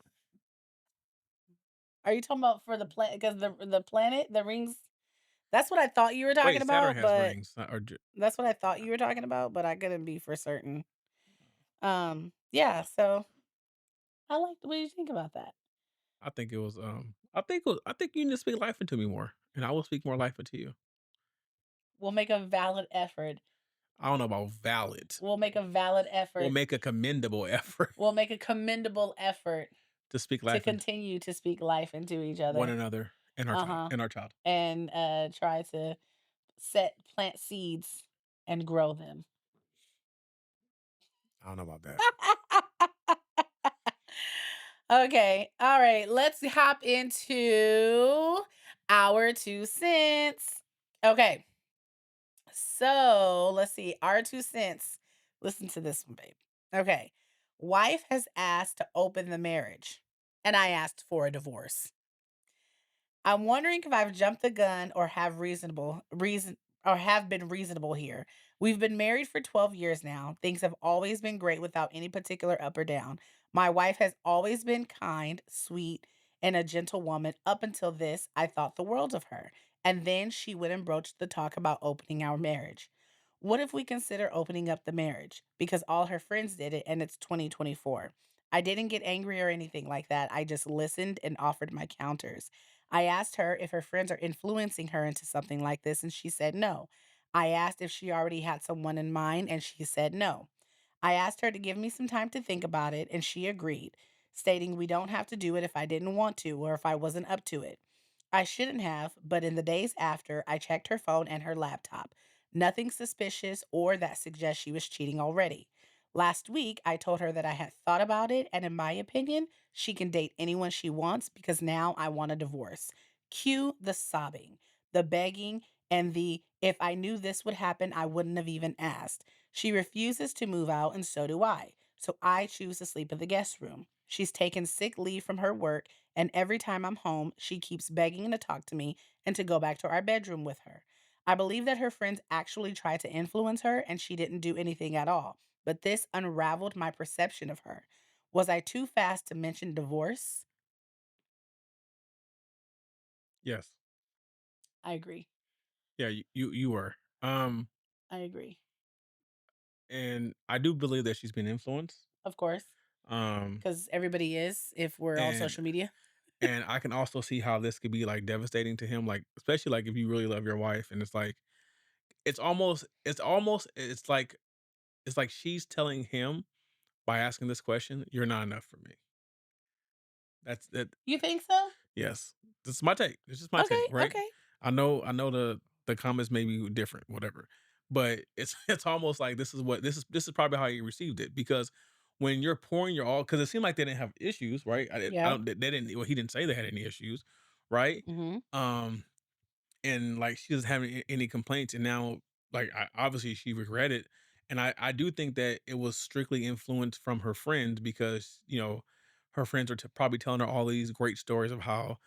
Are you talking about for the planet cuz the planet, the rings? That's what I thought you were talking
Wait, Saturn
about,
has
but
rings, not or Ju
that's what I thought you were talking about, but I couldn't be for certain. Yeah, so I like what do you think about that?
I think it was, I think you need to speak life into me more, and I will speak more life into you.
We'll make a valid effort.
I don't know about valid.
We'll make a valid
We'll
effort.
make a commendable effort
We'll make a commendable effort
to speak
to
life into
continue to speak life into each
one
other.
another
Uh-huh.
and our child.
And try to plant seeds and grow them.
I don't know about that.
Okay. All right. Let's hop into our 2 cents. Okay. So let's see. Our 2 cents. Listen to this one, babe. Okay. Wife has asked to open the marriage, and I asked for a divorce. I'm wondering if I've jumped the gun or have been reasonable here. We've been married for 12 years now. Things have always been great without any particular up or down. My wife has always been kind, sweet, and a gentle woman up until this. I thought the world of her. And then she went and broached the talk about opening our marriage. What if we consider opening up the marriage? Because all her friends did it and it's 2024. I didn't get angry or anything like that. I just listened and offered my counters. I asked her if her friends are influencing her into something like this, and she said no. I asked if she already had someone in mind, and she said no. I asked her to give me some time to think about it, and she agreed, stating we don't have to do it if I didn't want to or if I wasn't up to it. I shouldn't have, but in the days after, I checked her phone and her laptop. Nothing suspicious or that suggests she was cheating already. Last week, I told her that I had thought about it, and in my opinion, she can date anyone she wants because now I want a divorce. Cue the sobbing, the begging, and the if I knew this would happen, I wouldn't have even asked. She refuses to move out, and so do I. So I choose to sleep in the guest room. She's taken sick leave from her work, and every time I'm home, she keeps begging to talk to me and to go back to our bedroom with her. I believe that her friends actually tried to influence her, and she didn't do anything at all. But this unraveled my perception of her. Was I too fast to mention divorce?
Yes.
I agree.
Yeah, you were.
I agree.
And I do believe that she's been influenced.
Of course,
Um,
because everybody is if we're on
and
social media.
and I can also see how this could be, like, devastating to him, like, especially, like, if you really love your wife and it's like it's like she's telling him by asking this question, "You're not enough for me." That's that
You think so?
yes. This is my take. This is my take,
Okay,
right?
okay.
I know the comments may be different, whatever. But it's it's almost like this is probably how he received it because when you're pouring your all, because it seemed like they didn't have issues, right? I
Yeah.
don't, they didn't, well, he didn't say they had any issues, right?
Mhm.
Um, and like she doesn't have any complaints, and now like obviously she regretted, and I do think that it was strictly influenced from her friends because her friends are probably telling her all these great stories of how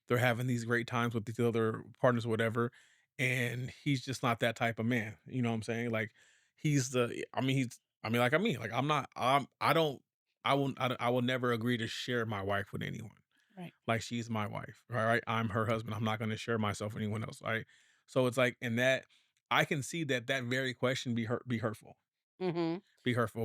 they're having these great times with these other partners or whatever, and he's just not that type of man. You know what I'm saying? Like he's the I mean he's like I'm not I don't I will never agree to share my wife with anyone.
Right.
Like she's my wife, all right? I'm her husband. I'm not going to share myself with anyone else, right? So it's like in that I can see that that very question be hurtful,
Mhm.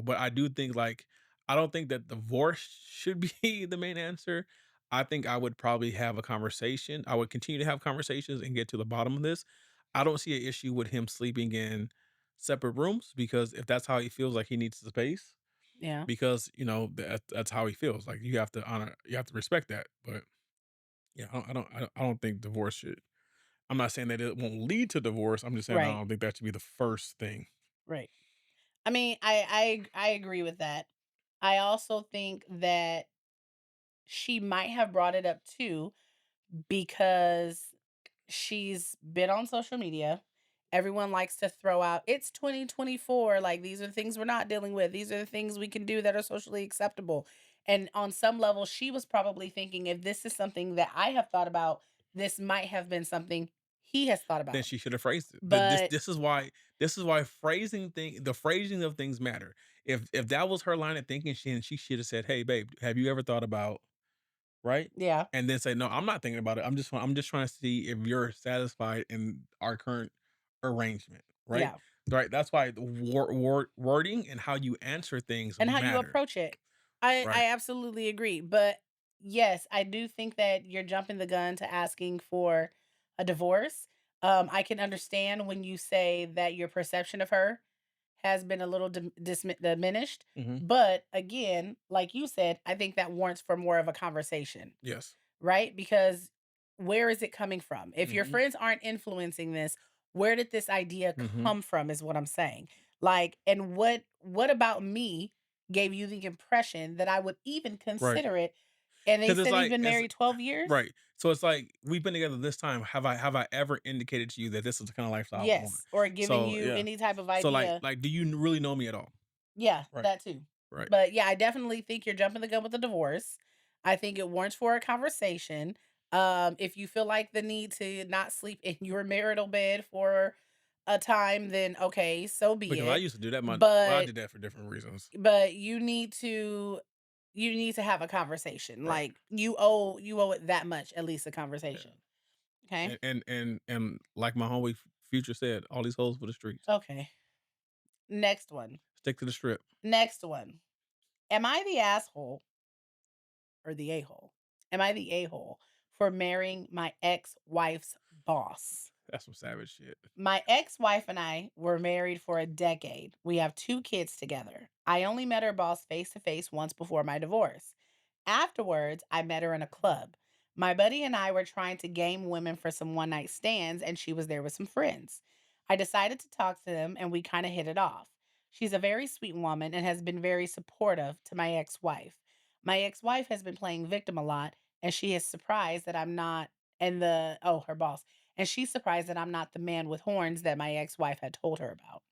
but I do think like I don't think that divorce should be the main answer. I think I would probably have a conversation. I would continue to have conversations and get to the bottom of this. I don't see an issue with him sleeping in separate rooms because if that's how he feels like he needs the space,
Yeah.
because that's how he feels. Like you have to honor, you have to respect that. But yeah, I don't think divorce should. I'm not saying that it won't lead to divorce. I'm just saying I
Right.
don't think that should be the first thing.
Right. I mean, I agree with that. I also think that she might have brought it up too because she's been on social media. Everyone likes to throw out, it's 2024. Like, these are the things we're not dealing with. These are the things we can do that are socially acceptable. And on some level, she was probably thinking, if this is something that I have thought about, this might have been something he has thought
Then
about.
she should have phrased it.
But
This is why the phrasing of things matter. If that was her line of thinking, she should have said, "Hey, babe, have you ever thought about," right?
yeah,
And then say, "No, I'm not thinking about it. I'm just trying to see if you're satisfied in our current arrangement," right?
yeah.
Right. That's why the wording and how you answer things
And how you
matter.
approach it. I
Right.
absolutely agree, but yes, I do think that you're jumping the gun to asking for a divorce. I can understand when you say that your perception of her has been a little diminished,
Hmm.
but again, like you said, I think that warrants for more of a conversation.
Yes.
Right? Because where is it coming from? If your
Hmm.
friends aren't influencing this, where did this idea
Hmm.
come from is what I'm saying. Like, and what about me gave you the impression that I would even
Right.
consider it? And they
Because
said we've been married 12 years?
right. So it's like we've been together this time. Have I ever indicated to you that this is the kind of lifestyle I want?
Yes, or giving
So
you
yeah.
any type of
So
idea.
do you really know me at all?
Yeah,
Right.
that too.
Right.
But yeah, I definitely think you're jumping the gun with the divorce. I think it warrants for a conversation. If you feel like the need to not sleep in your marital bed for a time, then okay, so be
Because I
it.
used to do that. I
But
did that for different reasons.
you need to have a conversation.
Right.
Like you owe it that much, at least a
Yeah.
conversation. Okay?
And like my homie Future said, all these hoes for the streets.
Okay. Next one.
Stick to the strip.
Next one. Am I the asshole or the a-hole? Am I the a-hole for marrying my ex-wife's boss?
That's some savage shit.
My ex-wife and I were married for a decade. We have 2 kids together. I only met her boss face to face once before my divorce. Afterwards, I met her in a club. My buddy and I were trying to game women for some one night stands, and she was there with some friends. I decided to talk to them, and we kind of hit it off. She's a very sweet woman and has been very supportive to my ex wife. My ex wife has been playing victim a lot, and she is surprised that I'm not, her boss, and she's surprised that I'm not the man with horns that my ex wife had told her about.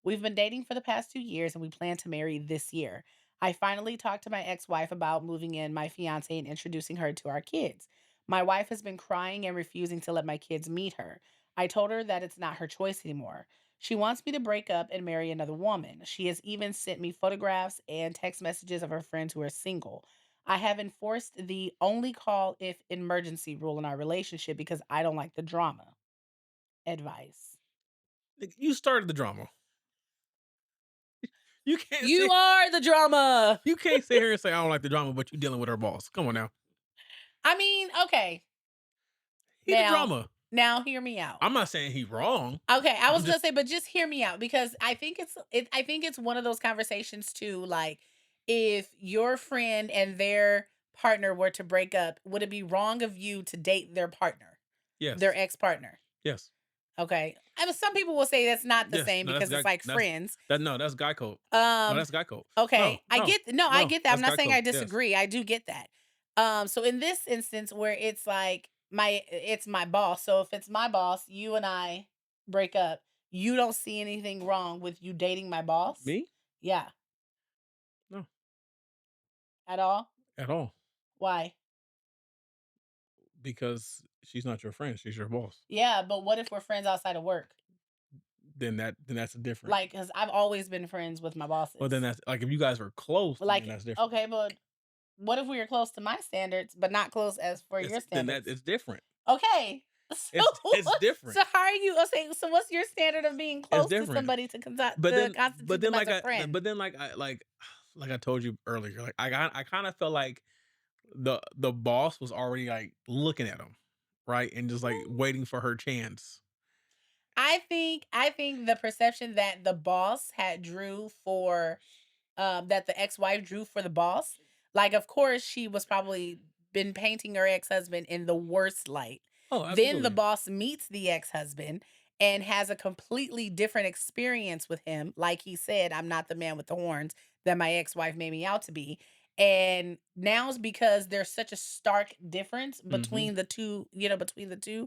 We've been dating for the past 2 years and we plan to marry this year. I finally talked to my ex wife about moving in my fiance and introducing her to our kids. My wife has been crying and refusing to let my kids meet her. I told her that it's not her choice anymore. She wants me to break up and marry another woman. She has even sent me photographs and text messages of her friends who are single. I have enforced the only call if emergency rule in our relationship because I don't like the drama. Advice.
You started the drama. You can't
You
say
are the drama.
you can't sit here and say I don't like the drama, but you dealing with her boss. Come on now.
I mean, okay.
He the
Now,
drama.
now hear me out.
I'm not saying he wrong.
Okay, I
I'm
was gonna
just
say, but just hear me out because I think it's one of those conversations too. Like, if your friend and their partner were to break up, would it be wrong of you to date their partner, their
yes.
ex partner?
Yes.
Okay. I mean, some people will say that's not the
Yes,
same
no, that's
because it's
guy.
like friends.
No, that's guy code. No,
Um,
that's guy code.
okay.
No, no,
I
no,
get that. I'm
that's
not
guy
saying I
code. Yes.
disagree. I do get that. So in this instance where it's like it's my boss. So if it's my boss, you and I break up, you don't see anything wrong with you dating my boss?
Me?
Yeah.
No,
At all?
at all.
Why?
Because she's not your friend. She's your boss.
Yeah, but what if we're friends outside of work?
Then that's different.
Like, cause I've always been friends with my
Well, then
bosses.
that's like if you guys were close, then
Like,
that's different.
okay, but what if we were close to my standards, but not close as for your standards?
It's different.
Okay. So
It's different.
so how are you okay, so what's your standard of being
It's
close to
different.
somebody to constitute them as a friend?
But then like I told you earlier, like I kind of felt like the boss was already like looking at him, right, and just like waiting for her chance.
I think the perception that the boss had drew for that the ex-wife drew for the boss, like of course she was probably been painting her ex-husband in the worst light.
Oh,
Then the
absolutely.
boss meets the ex-husband and has a completely different experience with him. Like he said, I'm not the man with the horns that my ex-wife made me out to be. And now it's because there's such a stark difference
Mm-hmm.
between the two, between the two.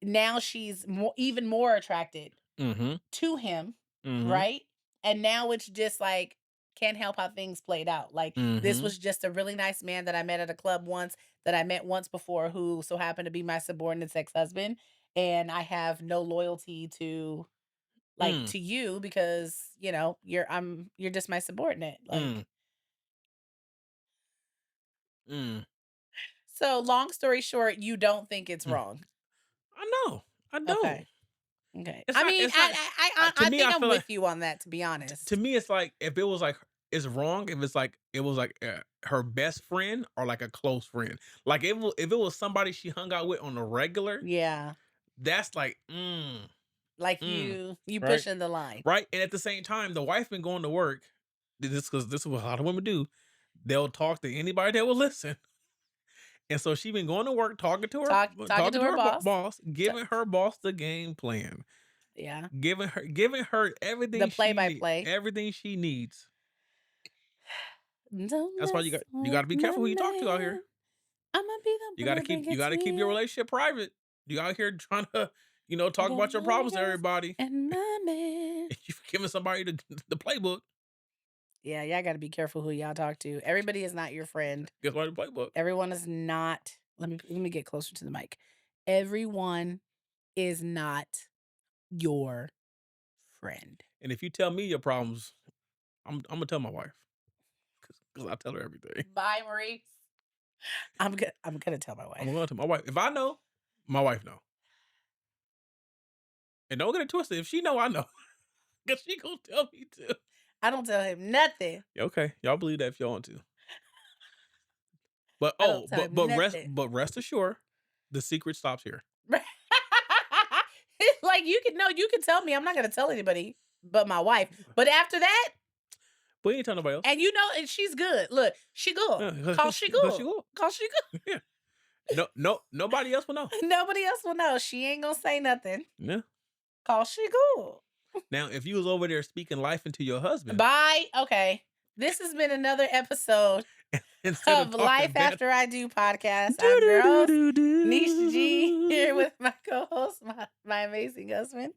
Now she's even more attracted
Mm-hmm.
to him,
Mm-hmm.
right? And now it's just like can't help how things played out. Like this
Mm-hmm.
was just a really nice man that I met at a club once that I met once before who so happened to be my subordinate's ex-husband and I have no loyalty to like
Mm.
to you because, you're just my subordinate.
Mm.
Like
Mm.
so long story short, you don't think it's
Mm.
wrong.
I know. I don't.
Okay. Okay.
It's
I
not.
mean,
It's not. To
I
me,
think
I
I'm
feel like
with you on that to be
to
honest.
me, it's like if it was like it's wrong if it's like it was like her best friend or like a close friend. Like if it was somebody she hung out with on the regular,
Yeah.
that's like
Like
mm,
you
right,
pushing the line.
right. And at the same time, the wife been going to work. This because this is what a lot of women do. They'll talk to anybody that will listen. And so she been going to work
Talking to her boss.
boss,
T
giving her boss the game plan,
Yeah.
giving her
The play by play.
everything she needs.
Don't
That's why
mess
you
with
got to be
my
careful who you talk to out here.
man. I'ma be the one to bring
You
it
got
to
to keep your
you.
relationship private. You out here trying to talk
Got
about your
my
problems to
girls
everybody.
and my man.
You giving somebody the playbook.
Yeah, y'all gotta be careful who y'all talk to. Everybody is not your friend.
Guess what? The playbook.
Everyone is not let me get closer to the mic. Everyone is not your friend.
And if you tell me your problems, I'm gonna tell my wife because I tell her everything.
Bye, Maurice. I'm gonna tell my
I'm
wife.
gonna tell my wife. If I know, my wife know. And don't get it twisted. If she know, I know. Cause she gonna tell me too.
I don't tell him nothing.
Yeah, okay, y'all believe that if y'all want to. But
I don't tell him nothing.
rest assured, the secret stops here.
It's like you can tell me. I'm not gonna tell anybody but my wife. But after that,
But you ain't tell nobody else.
and she's good. Look, she good.
Yeah,
Cause she
because she
good.
will.
Cause she good.
Yeah. Nobody else will know.
Nobody else will know. She ain't gonna say nothing.
Yeah.
Cause she good.
Now, if you was over there speaking life into your husband
Bye. Okay. This has been another episode
instead of
of
talking
Life
bad,
After I Do podcast. I'm your host, Nisha G, here
do-do-do-do-do.
with my co-host, my amazing husband.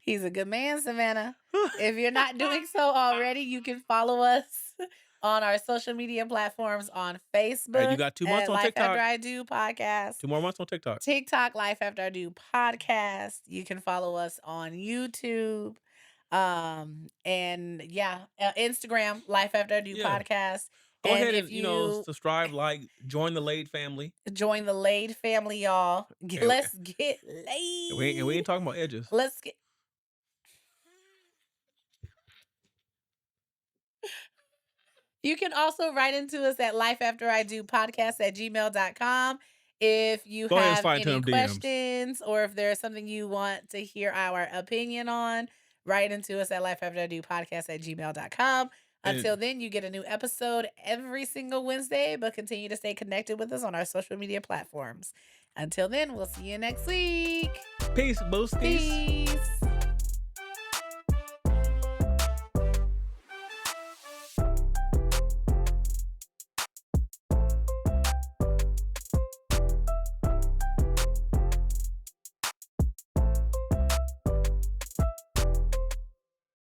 He's a good man, Savannah. If you're not doing so already, you can follow us on our social media platforms on
Hey, you
Facebook
got 2 months
at
on
Life After
TikTok.
I Do podcast,
2 more months on TikTok.
TikTok Life After I Do podcast. You can follow us on YouTube. And yeah, Instagram Life After I Do
Yeah.
podcast.
Go
And
ahead
if
and
you
subscribe, like, join the Lade family.
join the Laid family, y'all,
And,
let's get
and we
laid.
ain't talking about edges.
Let's get. You can also write into us at lifeafteridopodcast@gmail.com if you
Go ahead and
have
slide into
any
them DMs.
questions or if there's something you want to hear our opinion on. Write into us at lifeafteridopodcast@gmail.com. Until
And
then, you get a new episode every single Wednesday, but continue to stay connected with us on our social media platforms. Until then, we'll see you next week.
Peace, boosties.
Peace.